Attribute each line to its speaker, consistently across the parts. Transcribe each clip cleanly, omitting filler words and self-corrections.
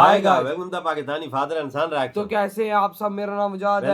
Speaker 1: आएगा उनका पाकिस्तानी फादर इंसान रहा।
Speaker 2: तो कैसे हैं आप सब, मेरा नाम मुजाद है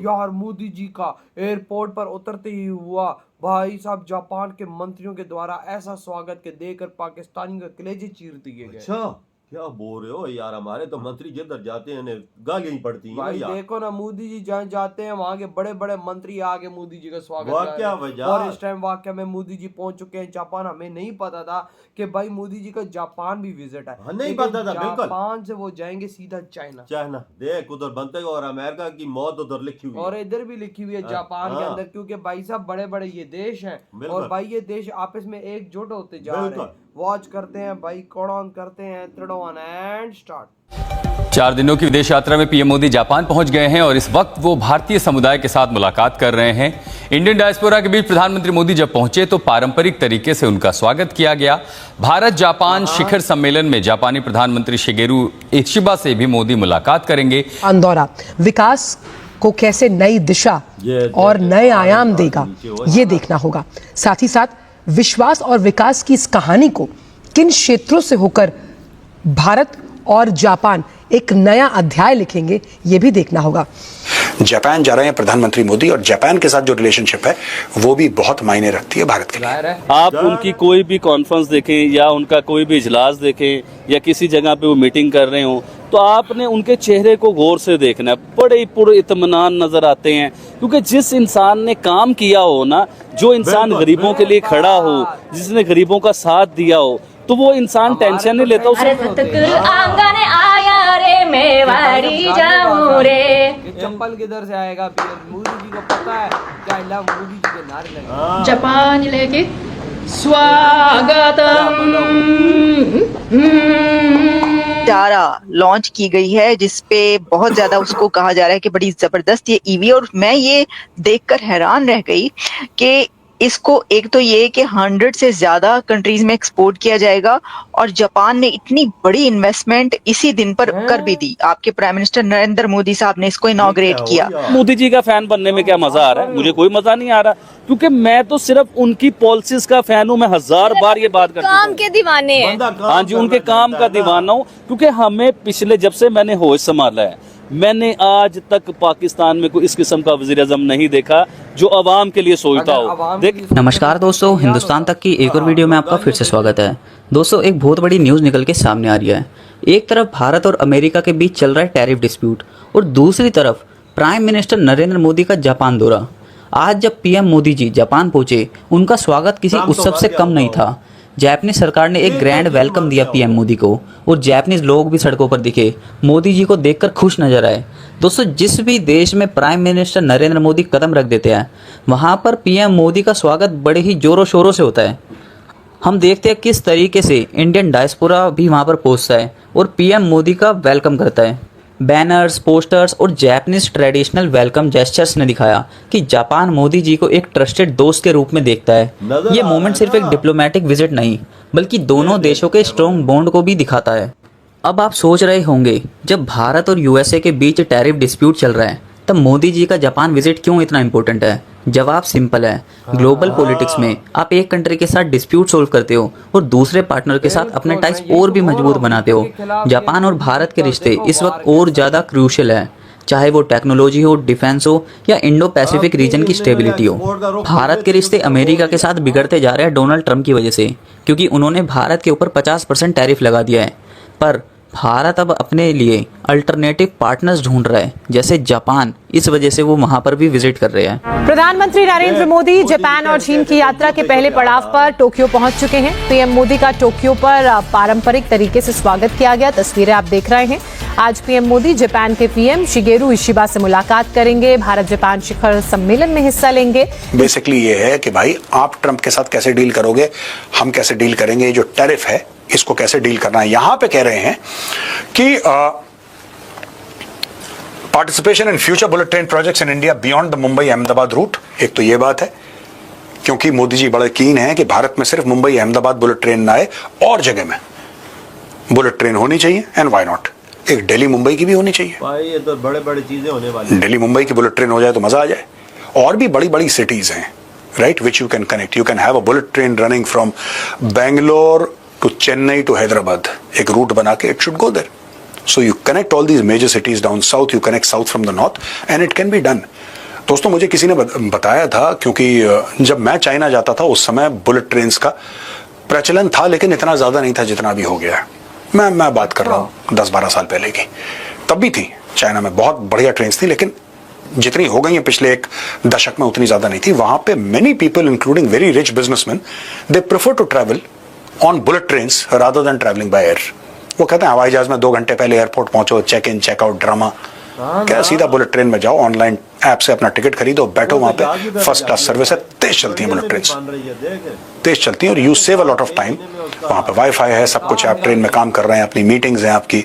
Speaker 2: यार। मोदी जी का एयरपोर्ट पर उतरते ही हुआ भाई साहब जापान के मंत्रियों के द्वारा ऐसा स्वागत के देकर पाकिस्तानी का कलेजे चीर दिए गए।
Speaker 1: अच्छा क्या बोल रहे हो यार, हमारे तो मंत्री जिधर जाते हैं गालियां पड़ती हैं
Speaker 2: भाई। देखो ना मोदी जी जहाँ जाते हैं वहाँ के बड़े बड़े मंत्री आगे मोदी जी का स्वागत
Speaker 1: वाकया
Speaker 2: और इस टाइम वाकया में मोदी जी पहुंच चुके हैं जापान। हमें नहीं पता था कि भाई मोदी जी का जापान भी विजिट है।
Speaker 1: नहीं पता था बिल्कुल।
Speaker 2: जापान से वो जाएंगे सीधा चाइना।
Speaker 1: देख उधर बनते और अमेरिका की मौत उधर लिखी हुई है
Speaker 2: और इधर भी लिखी हुई है जापान के अंदर, क्योंकि भाई साहब बड़े बड़े ये देश हैं और भाई ये देश आपस में एकजुट होते जा रहे हैं। वॉच करते हैं भाई, कोड ऑन करते हैं, 3 2 1 एंड स्टार्ट।
Speaker 3: 4 दिनों की विदेश यात्रा में पीएम मोदी जापान पहुंच गए हैं और इस वक्त वो भारतीय समुदाय के साथ मुलाकात कर रहे हैं। इंडियन डायस्पोरा के बीच प्रधानमंत्री मोदी जब पहुंचे तो पारंपरिक तरीके से उनका स्वागत किया गया। भारत जापान शिखर सम्मेलन में जापानी प्रधानमंत्री शिगेरू इशिबा से भी मोदी मुलाकात करेंगे।
Speaker 4: दौरा विकास को कैसे नई दिशा और नए आयाम देगा ये देखना होगा। साथ ही साथ विश्वास और विकास की इस कहानी को किन क्षेत्रों से होकर भारत और जापान एक नया अध्याय लिखेंगे ये भी देखना होगा।
Speaker 5: जापान जा रहे हैं प्रधानमंत्री मोदी और जापान के साथ जो रिलेशनशिप है वो भी बहुत मायने रखती है भारत के लिए।
Speaker 6: आप उनकी कोई भी कॉन्फ्रेंस देखें या उनका कोई भी इजलास देखें या किसी जगह पे वो मीटिंग कर रहे हो तो आपने उनके चेहरे को गौर से देखना है। बड़े ही पूरे इत्मीनान नजर आते हैं, क्योंकि जिस इंसान ने काम किया हो ना, जो इंसान गरीबों के लिए खड़ा हो, जिसने गरीबों का साथ दिया हो, तो वो इंसान टेंशन नहीं लेता।
Speaker 2: चप्पल किधर से आएगा? मोदी जी को पता है क्या मोदी जी के नारे लगे।
Speaker 7: जापान लेके स्वागतम
Speaker 8: टारा लॉन्च की गई है, जिसपे बहुत ज्यादा उसको कहा जा रहा है कि बड़ी जबरदस्त ये ईवी। और मैं ये देखकर हैरान रह गई कि इसको एक तो ये कि 100 से ज्यादा कंट्रीज में एक्सपोर्ट किया जाएगा और जापान ने इतनी बड़ी इन्वेस्टमेंट इसी दिन पर कर भी दी। आपके प्राइम मिनिस्टर नरेंद्र मोदी साहब ने इसको इनॉग्रेट किया।
Speaker 6: मोदी जी का फैन बनने में क्या मजा आ रहा है? मुझे कोई मजा नहीं आ रहा, क्योंकि मैं तो सिर्फ उनकी पॉलिसीज का फैन हूँ। मैं 1000 बार ये बात करता हूँ,
Speaker 7: काम के दीवाने हैं।
Speaker 6: हाँ जी, उनके काम का दीवाना हूँ, क्योंकि हमें पिछले जब से मैंने होश संभाला है, मैंने आज तक पाकिस्तान में कोई इस किस्म का वज़ीर-ए-आज़म नहीं देखा जो अवाम के लिए सोचता हो।
Speaker 9: नमस्कार दोस्तों, हिंदुस्तान तक की एक और वीडियो में आपका फिर से स्वागत है। दोस्तों, एक बहुत बड़ी न्यूज़ निकल के सामने आ रही है। एक तरफ भारत और अमेरिका के बीच चल रहा है टैरिफ डिस्प्यूट और दूसरी तरफ प्राइम मिनिस्टर नरेंद्र मोदी का जापान दौरा। आज जब पीएम मोदी जी जापान पहुंचे, उनका स्वागत किसी उत्सव से कम नहीं था। जापानीज सरकार ने एक ग्रैंड वेलकम दिया पीएम मोदी को और जापानीज लोग भी सड़कों पर दिखे, मोदी जी को देखकर खुश नजर आए। दोस्तों, जिस भी देश में प्राइम मिनिस्टर नरेंद्र मोदी कदम रख देते हैं वहां पर पीएम मोदी का स्वागत बड़े ही जोरों शोरों से होता है। हम देखते हैं किस तरीके से इंडियन डायस्पोरा भी वहां पर पहुंचता है और पीएम मोदी का वेलकम करता है। बैनर्स, पोस्टर्स और जापानीज ट्रेडिशनल वेलकम जेस्चर्स ने दिखाया कि जापान मोदी जी को एक ट्रस्टेड दोस्त के रूप में देखता है। ये मोमेंट सिर्फ एक डिप्लोमेटिक विजिट नहीं बल्कि दोनों देशों के स्ट्रॉन्ग बॉन्ड को भी दिखाता है। अब आप सोच रहे होंगे, जब भारत और यूएसए के बीच टैरिफ डिस्प्यूट चल रहा है तब मोदी जी का जापान विजिट क्यों इतना इंपॉर्टेंट है? जवाब सिंपल है। ग्लोबल पॉलिटिक्स में आप एक कंट्री के साथ डिस्प्यूट सोल्व करते हो और दूसरे पार्टनर के साथ अपने टाइज और भी मजबूत बनाते हो। जापान और भारत के रिश्ते इस वक्त और ज़्यादा क्रूशियल है, चाहे वो टेक्नोलॉजी हो, डिफेंस हो या इंडो पैसिफिक रीजन की स्टेबिलिटी हो। भारत के रिश्ते अमेरिका के साथ बिगड़ते जा रहे हैं डोनाल्ड ट्रंप की वजह से, क्योंकि उन्होंने भारत के ऊपर 50% टैरिफ लगा दिया है। पर भारत अब अपने लिए अल्टरनेटिव पार्टनर्स ढूंढ रहा है, जैसे जापान। इस वजह से वो वहां पर भी विजिट कर रहे हैं।
Speaker 4: प्रधानमंत्री नरेंद्र मोदी जापान और चीन की यात्रा के पहले पड़ाव पर टोक्यो पहुंच चुके हैं। पीएम मोदी का टोक्यो पर पारंपरिक तरीके से स्वागत किया गया। तस्वीरें आप देख रहे हैं। आज पीएम मोदी जापान के पीएम शिगेरू इशिबा से मुलाकात करेंगे, भारत जापान शिखर सम्मेलन में हिस्सा लेंगे।
Speaker 5: बेसिकली ये है कि भाई आप ट्रंप के साथ कैसे डील करोगे, हम कैसे डील करेंगे, जो टैरिफ है इसको कैसे डील करना है। यहां पे कह रहे हैं कि participation in future bullet train projects in India beyond the Mumbai Ahmedabad route. एक तो ये बात है, क्योंकि मोदी जी बड़े कीन हैं कि भारत में सिर्फ मुंबई अहमदाबाद बुलेट ट्रेन ना आए, और जगह में बुलेट ट्रेन होनी चाहिए। एंड व्हाई नॉट, एक दिल्ली मुंबई की भी होनी चाहिए।
Speaker 1: भाई ये तो बड़े बड़े चीजें होने वाली।
Speaker 5: दिल्ली मुंबई की बुलेट ट्रेन हो जाए तो मजा आ जाए। और भी बड़ी बड़ी सिटीज हैं, right, which you can connect. You can have a bullet train running from Bangalore to Chennai to Hyderabad, एक रूट बना के it should go there. So you connect all these major cities down south, you connect south from the north, and it can be done. दोस्तों मुझे किसी ने बताया था, क्योंकि जब मैं चाइना जाता था उस समय बुलेट ट्रेन्स का प्रचलन था, लेकिन इतना ज्यादा नहीं था जितना अभी हो गया है। मैं बात कर रहा हूँ 10-12 साल पहले की। तब भी थी चाइना में बहुत बढ़िया ट्रेन्स थी, लेकिन जितनी हो गई है पिछले एक दशक में उतनी ज्यादा नहीं थी। वहां पे many people including very rich businessman, they prefer to travel on bullet trains rather than travelling by air. वो कहते हैं हवाई जहाज में 2 घंटे पहले एयरपोर्ट पहुंचो, check in check out drama, क्या सीधा बुलेट ट्रेन में जाओ, ऑनलाइन ऐप से अपना टिकट खरीदो, बैठो वहां पे, फर्स्ट क्लास सर्विस है, तेज चलती है बुलेट ट्रेन, तेज चलती है और you save a lot of time. वहां पे वाईफाई है, सब कुछ, आप ट्रेन में काम कर रहे हैं, अपनी मीटिंग्स हैं आपकी,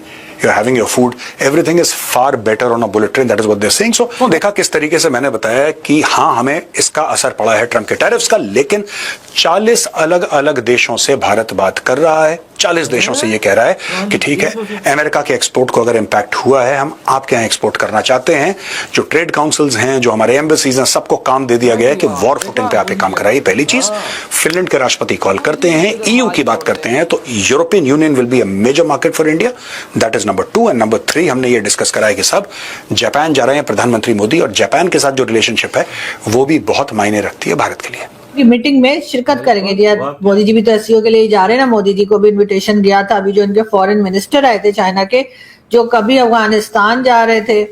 Speaker 5: you are having your food, everything is far better on a bullet train, that is what they are saying. So देखा किस तरीके से मैंने बताया कि हाँ हमें इसका असर पड़ा है ट्रम्प के टैरिफ्स का, लेकिन 40 अलग अलग देशों से भारत बात कर रहा है, 40 देशों से ये कह रहा है कि ठीक है, अमेरिका के एक्सपोर्ट को अगर इम्पैक्ट हुआ है, हम आपके यहाँ एक्सपोर्ट करना चाहते हैं। जो ट्रेड काउंसिल्स हैं, जो हमारे एम्बेसीज हैं, सबको काम दे दिया गया है कि वॉर फुटिंग पे आप काम कराइए। पहली चीज, फिनलैंड के राष्ट्रपति कॉल करते हैं, ईयू की बात करते हैं, तो European Union will be a major market for India, that is number 2। And number 3 हमने ये डिस्कस करा है कि सब जापान जा रहे हैं प्रधानमंत्री मोदी, और जापान के साथ जो रिलेशनशिप है वो भी बहुत मायने रखती है भारत के लिए।
Speaker 10: की मीटिंग में शिरकत करेंगे जी। मोदी जी भी तो एससीओ के लिए जा रहे हैं ना, मोदी जी को भी इनविटेशन गया था। अभी जो इनके फॉरेन मिनिस्टर आए थे चाइना के, जो कभी अफगानिस्तान जा रहे थे,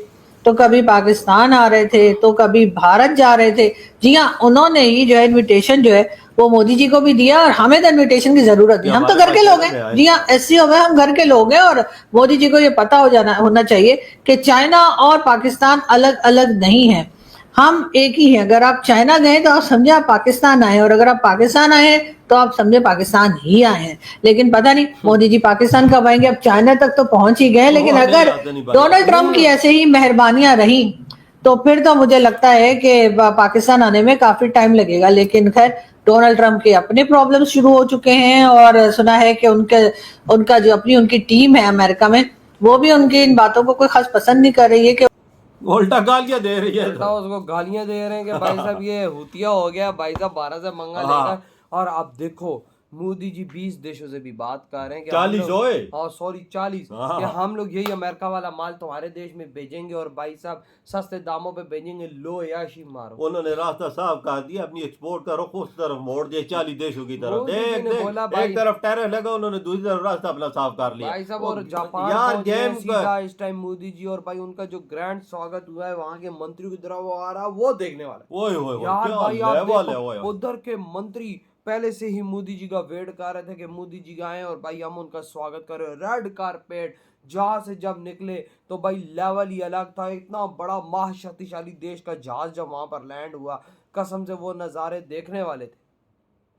Speaker 10: तो कभी पाकिस्तान आ रहे थे, तो कभी भारत जा रहे थे। जी हाँ, उन्होंने ही जो है इनविटेशन जो है वो मोदी जी को भी दिया, और हमें तो इनविटेशन की जरूरत नहीं, हम तो घर के लोग हैं। जी हाँ, एससीओ में हम घर के लोग हैं, और मोदी जी को ये पता होना चाहिए कि चाइना और पाकिस्तान अलग अलग नहीं है, हम एक ही हैं। अगर आप चाइना गए तो आप समझे आप पाकिस्तान आए, और अगर आप पाकिस्तान आए तो आप समझे पाकिस्तान ही आए हैं। लेकिन पता नहीं मोदी जी पाकिस्तान कब आएंगे, अब चाइना तक तो पहुंच ही गए, लेकिन अगर डोनाल्ड ट्रंप की ऐसे ही मेहरबानियां रही तो फिर तो मुझे लगता है कि पाकिस्तान आने में काफी टाइम लगेगा। लेकिन खैर, डोनाल्ड ट्रंप के अपने प्रॉब्लम शुरू हो चुके हैं, और सुना है कि उनका जो उनकी टीम है अमेरिका में, वो भी उनकी इन बातों को कोई खास पसंद नहीं कर रही है कि
Speaker 1: उल्टा गालियां दे रही है,
Speaker 2: उल्टा उसको गालियां दे रहे हैं कि भाई साहब ये हुतिया हो गया, भाई साहब 12 से मंगा लेकर। और अब देखो मोदी जी 20 देशों से भी बात कर रहे हैं कि
Speaker 1: 40 होए,
Speaker 2: हाँ सॉरी 40, कि हम लोग यही अमेरिका वाला माल तुम्हारे देश में भेजेंगे, और भाई साहब सस्ते दामों पे भेजेंगे, लो याशी मारो।
Speaker 1: उन्होंने रास्ता साफ कर दिया, अपनी एक्सपोर्ट का रुख उस तरफ मोड़ दिया, 40 देशों की तरफ। देख एक तरफ टैरिफ लगा, उन्होंने दूसरी तरफ रास्ता अपना साफ कर लिया
Speaker 2: भाई साहब। और जापान
Speaker 1: यार गेम
Speaker 2: सीधा इस टाइम मोदी जी, और भाई उनका जो ग्रैंड स्वागत हुआ है वहाँ के मंत्रियों की तरफ वो आ रहा, वो देखने वाला यार। भाई आप उधर के मंत्री पहले से ही मोदी जी का वेट कर रहे थे कि मोदी जी आए और भाई हम उनका स्वागत करें। रेड कारपेट जहां से जब निकले तो भाई लेवल ही अलग था। इतना बड़ा महाशक्तिशाली देश का जहाज जब वहां पर लैंड हुआ, कसम से वो नज़ारे देखने वाले थे।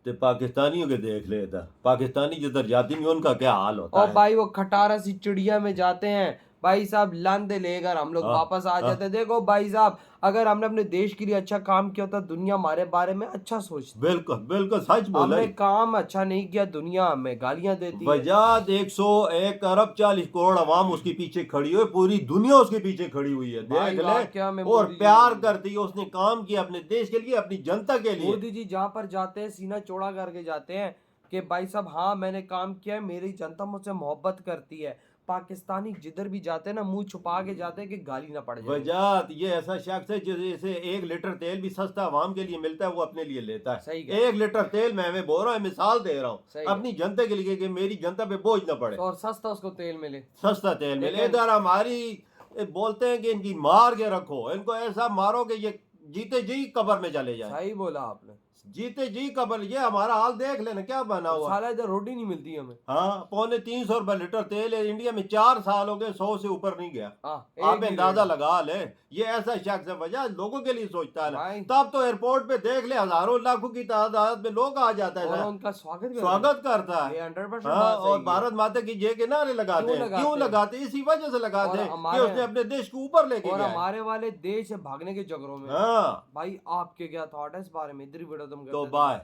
Speaker 1: तो पाकिस्तानियों के देख लेता, पाकिस्तानी जिधर जाती नहीं उनका क्या हाल होता
Speaker 2: और
Speaker 1: है।
Speaker 2: भाई वो खटारा सी चिड़िया में जाते हैं भाई साहब, लांदे लेकर हम लोग वापस आ जाते। देखो भाई साहब, अगर हमने अपने देश के लिए अच्छा काम किया होता, दुनिया हमारे बारे में अच्छा सोचती।
Speaker 1: बिल्कुल बिल्कुल सच बोला।
Speaker 2: हमने काम अच्छा नहीं किया, दुनिया हमें गालियां देती है।
Speaker 1: वजाद 101 अरब 40 करोड़ अवाम उसके पीछे खड़ी हुई, पूरी दुनिया उसके पीछे खड़ी हुई है, देख ले। और प्यार करती है, उसने काम किया अपने देश के लिए, अपनी जनता के लिए।
Speaker 2: मोदी जी जहाँ पर जाते हैं सीना चौड़ा करके जाते हैं कि भाई साहब हाँ मैंने काम किया है, मेरी जनता मुझसे मोहब्बत करती है। पाकिस्तानी जिधर भी जाते हैं ना मुंह छुपा के जाते हैं कि गाली ना पड़ जाए।
Speaker 1: वजात ये ऐसा शख्स है जैसे 1 लीटर तेल भी सस्ता आवाम के लिए मिलता है, वो अपने लिए लेता है।
Speaker 2: सही
Speaker 1: 1 लीटर तेल मैं बोल रहा हूँ, मिसाल दे रहा हूँ अपनी जनता के लिए कि मेरी जनता पे बोझ ना पड़े
Speaker 2: और सस्ता उसको तेल मिले,
Speaker 1: सस्ता तेल मिले। इधर हमारी बोलते हैं कि इनकी मार के रखो, इनको ऐसा मारो कि ये जीते जी कब्र में चले जाए।
Speaker 2: सही बोला आपने,
Speaker 1: जीते जी कब्र। ये हमारा हाल देख लेना क्या बना हुआ।
Speaker 2: साला इधर रोटी नहीं मिलती हमें।
Speaker 1: हाँ, 350 रुपए लीटर तेल है इंडिया में, 4 साल हो गए 100 से ऊपर नहीं गया। आप अंदाजा लगा ले। ये ऐसा शख्स है, वजह लोगों के लिए सोचता है। तब तो एयरपोर्ट पे देख ले हजारों लाखों की तादाद में लोग आ जाता है,
Speaker 2: उनका स्वागत
Speaker 1: करता है।
Speaker 2: 100%
Speaker 1: और भारत माता की जय के नारे लगाते हैं। क्यों लगाते? इसी वजह से लगाते हैं कि उसने अपने देश को ऊपर लेके
Speaker 2: और हमारे वाले देश भागने के चक्करों में। भाई आपके क्या थॉट है इस बारे में? इधर वीडियो तुम
Speaker 1: तो बाय।